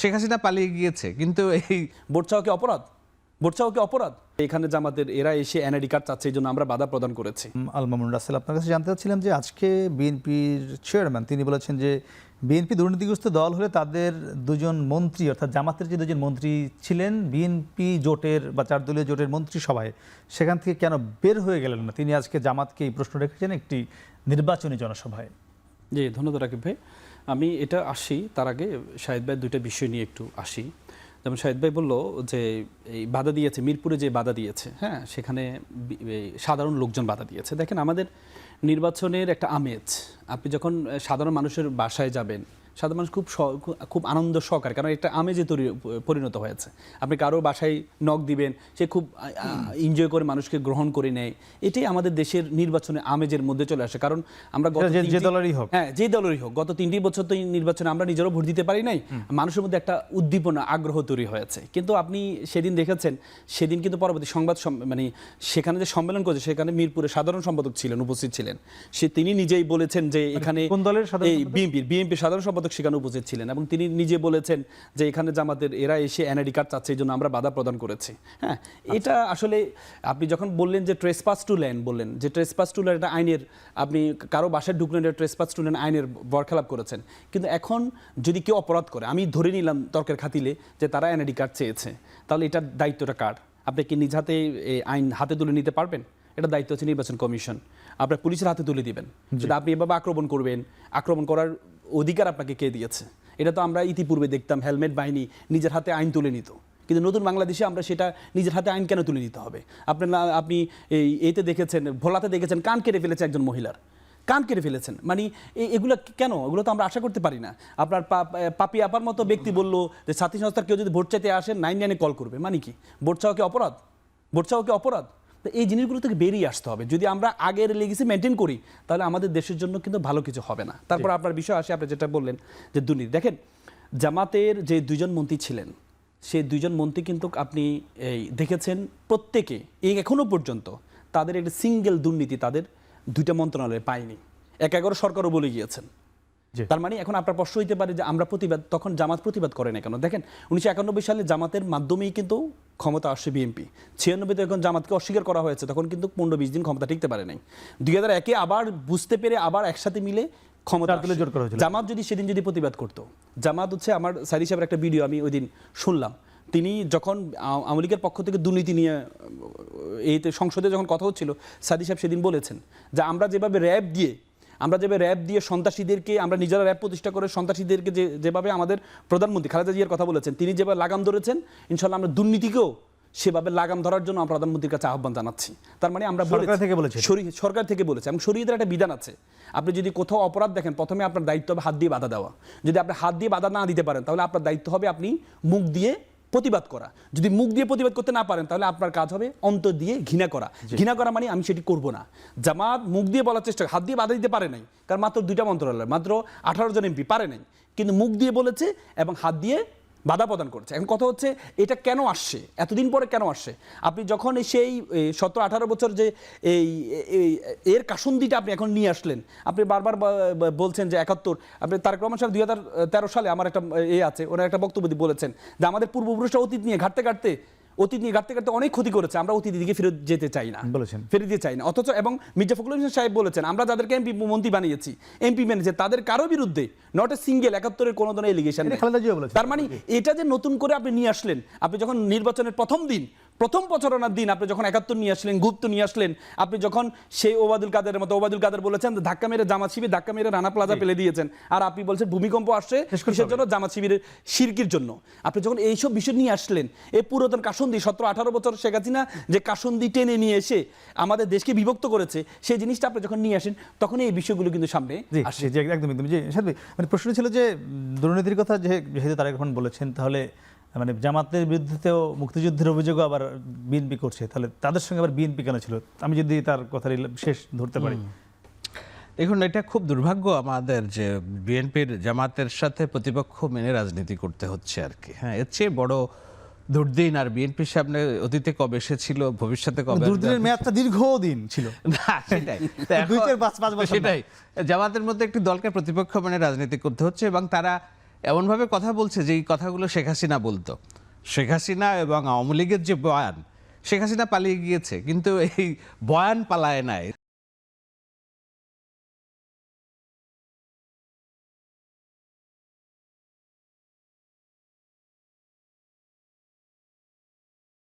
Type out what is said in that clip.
শেখ হাসিনা পালিয়ে গিয়েছে, কিন্তু এই ভোট চাওয়া কি অপরাধ? ভোট চাওয়া কি অপরাধ? এখানে জামাতের এরা এসে এনআইডি কার্ড চাচ্ছে, এই জন্য আমরা বাধা প্রদান করেছি। আল মামুন রাসেল, আপনার কাছে জানতে চাচ্ছিলাম যে আজকে বিএনপির চেয়ারম্যান তিনি বলেছেন যে বিএনপি দুর্নীতিগ্রস্ত দল হলে তাদের দুজন মন্ত্রী অর্থাৎ জামাতের যে দুজন মন্ত্রী ছিলেন বিএনপি জোটের বা 4 দলীয় জোটের মন্ত্রিসভায়, সেখান থেকে কেন বের হয়ে গেলেন না? তিনি আজকে জামাতকে এই প্রশ্ন রেখেছেন একটি নির্বাচনী জনসভায়। জি, ধন্যবাদ রাকিব ভাই। আমি এটা আসি, তার আগে শাহিদ ভাই দুইটা বিষয় নিয়ে একটু আসি। যেমন শাহিদ ভাই বলল যে এই বাধা দিয়েছে, মিরপুরে যে বাধা দিয়েছে, হ্যাঁ, সেখানে সাধারণ লোকজন বাধা দিয়েছে। দেখেন, আমাদের নির্বাচনের একটা আমেজ, আপনি যখন সাধারণ মানুষের বাসায় যাবেন, সাধারণ মানুষ খুব আনন্দ সহকারে, কারণ একটা আমেজে পরিণত হয়েছে। আপনি কারো বাসায় নক দিবেন, সে খুব এনজয় করে মানুষকে গ্রহণ করে নেয়। এটাই আমাদের দেশের নির্বাচনের আমেজের মধ্যে চলে আসে। কারণ আমরা যে দলেরই হোক, হ্যাঁ, যে দলেরই হোক, গত 3টি বছর তো এই নির্বাচনে আমরা নিজেরও ভোট দিতে পারি নাই, মানুষের মধ্যে একটা উদ্দীপনা, আগ্রহ তৈরি হয়েছে। কিন্তু আপনি সেদিন দেখেছেন, সেদিন কিন্তু পরবর্তী মানে সেখানে যে সম্মেলন করেছে, সেখানে মিরপুরে সাধারণ সম্পাদক ছিলেন, উপস্থিত ছিলেন। তিনি নিজেই বলেছেন যে এখানে কোন দলের এই বিএনপির সাধারণ সম্পাদক সেখানে উপস্থিত ছিলেন, এবং তিনি নিজে বলেছেন যে এখানে জামাতের এরা এসে এনআইডি কার্ড চাচ্ছে, এই জন্য আমরা বাধা প্রদান করেছি। হ্যাঁ, এটা আসলে আপনি যখন বললেন যে ট্রেসপাস টু ল্যান্ড, বললেন যে ট্রেসপাস টু ল্যান্ড, এটা আইনের, আপনি কারো বাসায় ঢুকলেন, এটা ট্রেসপাস টু ল্যান্ড আইনের বরখেলাপ করেছেন। কিন্তু এখন যদি কেউ অপরাধ করে, আমি ধরে নিলাম তর্কের খাতিলে যে তারা এনআইডি কার্ড চেয়েছে, তাহলে এটার দায়িত্বটা কার? আপনি কি নিজ হাতে আইন হাতে তুলে নিতে পারবেন? এটা দায়িত্ব হচ্ছে নির্বাচন কমিশন। আপনার পুলিশের হাতে তুলে দিবেন। যদি আপনি এভাবে আক্রমণ করবেন, আক্রমণ করার অধিকার আপনাকে কে দিয়েছে? এটা তো আমরা ইতিপূর্বে দেখতাম, হেলমেট বাহিনী নিজের হাতে আইন তুলে নিত। কিন্তু নতুন বাংলাদেশে আমরা সেটা নিজের হাতে আইন কেন তুলে নিতে হবে? আপনি এইতে দেখেছেন, ভোলাতে দেখেছেন, কান কেটে ফেলেছে একজন মহিলার, কান কেটে ফেলেছেন। মানে এগুলো কেন? এগুলো তো আমরা আশা করতে পারি না। আপনার পাপি আপার মতো ব্যক্তি বললো যে ছাত্রী সংস্থার কেউ যদি ভোট চাইতে আসেন 999 কল করবে, মানে কি? ভোট চাওয়া কি অপরাধ? ভোট চাওয়া কি অপরাধ? তো এই জিনিসগুলো থেকে বেরিয়ে আসতে হবে। যদি আমরা আগের লেগেসি মেনটেন করি, তাহলে আমাদের দেশের জন্য কিন্তু ভালো কিছু হবে না। তারপর আপনার বিষয় আসে, আপনি যেটা বললেন যে দুর্নীতি। দেখেন, জামাতের যে 2জন মন্ত্রী ছিলেন, সেই 2জন মন্ত্রী কিন্তু আপনি দেখেছেন প্রত্যেকে এখনো পর্যন্ত তাদের একটা সিঙ্গেল দুর্নীতি তাদের 2টা মন্ত্রণালয়ে পায়নি। 11 সরকারও বলে গিয়েছেন। তার মানে এখন আপনার প্রশ্ন হইতে পারে যে আমরা প্রতিবাদ, তখন জামাত প্রতিবাদ করে না কেন? দেখেন, 1991 সালে জামাতের মাধ্যমেই কিন্তু ক্ষমতা আসছে বিএনপি। 96-তে যখন জামাতকে অস্বীকার করা হয়েছে, তখন কিন্তু 15-20 দিন ক্ষমতা টিকতে পারে নাই। 2001-এ আবার বুঝতে পেরে আবার একসাথে মিলে ক্ষমতা জোর করা হয়েছিল। জামাত যদি সেদিন যদি প্রতিবাদ করতো, জামাত হচ্ছে, আমার সাইদি সাহেবের একটা ভিডিও আমি ওই দিন শুনলাম, তিনি যখন আওয়ামী লীগের পক্ষ থেকে দুর্নীতি নিয়ে এই সংসদে যখন কথা হচ্ছিল, সাইদি সাহেব সেদিন বলেছেন যে আমরা যেভাবে র্যাব দিয়ে সন্ত্রাসীদেরকে, আমরা নিজেরা র্যাব প্রতিষ্ঠা করে সন্ত্রাসীদেরকে যেভাবে আমাদের প্রধানমন্ত্রী খালেদা জিয়ার কথা বলেছেন, তিনি যেভাবে লাগাম ধরেছেন, ইনশাল্লাহ আমরা দুর্নীতিকেও সেভাবে লাগাম ধরার জন্য আমরা প্রধানমন্ত্রীর কাছে আহ্বান জানাচ্ছি। তার মানে আমরা সরকার থেকে বলেছি, এবং শরীয়তের একটা বিধান আছে। আপনি যদি কোথাও অপরাধ দেখেন, প্রথমে আপনার দায়িত্ব হবে হাত দিয়ে বাধা দেওয়া। যদি আপনি হাত দিয়ে বাধা না দিতে পারেন, তাহলে আপনার দায়িত্ব হবে আপনি মুখ দিয়ে প্রতিবাদ করা। যদি মুখ দিয়ে প্রতিবাদ করতে না পারেন, তাহলে আপনার কাজ হবে অন্তর দিয়ে ঘৃণা করা। ঘৃণা করা মানে আমি সেটি করব না। জামাত মুখ দিয়ে বলার চেষ্টা, হাত দিয়ে বাধা দিতে পারে নাই, কারণ মাত্র 2টা মন্ত্রণালয়, মাত্র 18 জন এমপি পারে নাই, কিন্তু মুখ দিয়ে বলেছে এবং হাত দিয়ে বাধা প্রদান করছে। এখন কথা হচ্ছে, এটা কেন আসছে, এতদিন পরে কেন আসছে? আপনি যখন সেই 17-18 বছর যে এর কাসুন্দিটা আপনি এখন নিয়ে আসলেন, আপনি বারবার বলছেন যে 71, আপনি তারেক রহমান সাহেব 2013 সালে আমার একটা আছে, ওনার একটা বক্তব্য বলেছেন যে আমাদের পূর্বপুরুষরা অতীত নিয়ে ঘাটতে ঘাটতে অনেক ক্ষতি করেছে, আমরা অতীতের দিকে ফেরত যেতে চাই না, ফেরত যেতে চাই না। অথচ এবং মির্জা ফখরুল ইসলাম সাহেব বলেছেন, আমরা যাদেরকে এমপি মন্ত্রী বানিয়েছি, এমপি বানিয়েছে, তাদের কারো বিরুদ্ধে নট এ সিঙ্গেল 71-এর কোনো ধরনের এলিগেশন নেই। তার মানে এটা যে নতুন করে আপনি নিয়ে আসলেন, আপনি যখন নির্বাচনের প্রথম প্রচারণার দিন আপনি যখন 71 নিয়ে আসলেন, গুপ্ত নিয়ে আসলেন, আপনি যখন সেই ওবায়দুল কাদেরের মতো, ওবায়দুল কাদের বলেছেন ধাক্কা মেরে জামাত শিবির ধাক্কা মেরে রানা প্লাজা ফেলে দিয়েছেন, আর আপনি বলছেন ভূমিকম্প আসছে কিসের জন্য? জামাত শিবিরের শিরকির জন্য। আপনি যখন এইসব বিষয় নিয়ে আসলেন, এই পুরাতন কাসুন্দি 17-18 বছর শেখ হাসিনা যে কাসুন্দি টেনে নিয়ে এসে আমাদের দেশকে বিভক্ত করেছে, সেই জিনিসটা আপনি যখন নিয়ে আসেন, তখন এই বিষয়গুলো কিন্তু সামনে আসে। একদম মানে প্রশ্ন ছিল যে দুর্নীতির কথা যেহেতু তারেক রহমান বলেছেন, তাহলে মানে জামাতের বিরুদ্ধেও মুক্তিযুদ্ধের অভিযোগও আবার বিএনপি করছে, তাহলে তাদের সঙ্গে আবার বিএনপি কেন ছিল? আমি যদি তার কথা শেষ ধরতে পারি। দেখুন, এটা খুব দুর্ভাগ্য আমাদের যে বিএনপির জামাতের সাথে প্রতিপক্ষ মেনে রাজনীতি করতে হচ্ছে আর কি। হ্যাঁ, এর চেয়ে বড় দুর্দিন আর বিএনপির সামনে অতীতে কবে এসেছিল, ভবিষ্যতে কবে? দুর্দিনের মেয়াদটা দীর্ঘদিন ছিল না, সেটাই সেটাই জামাতের মধ্যে একটি দলকে প্রতিপক্ষ মেনে রাজনীতি করতে হচ্ছে, এবং তারা এমনভাবে কথা বলছে যে এই কথাগুলো শেখ হাসিনা বলতো। শেখ হাসিনা এবং আওয়ামী লীগের যে বয়ান, শেখ হাসিনা পালিয়ে গিয়েছে কিন্তু এই বয়ান পালায় নাই।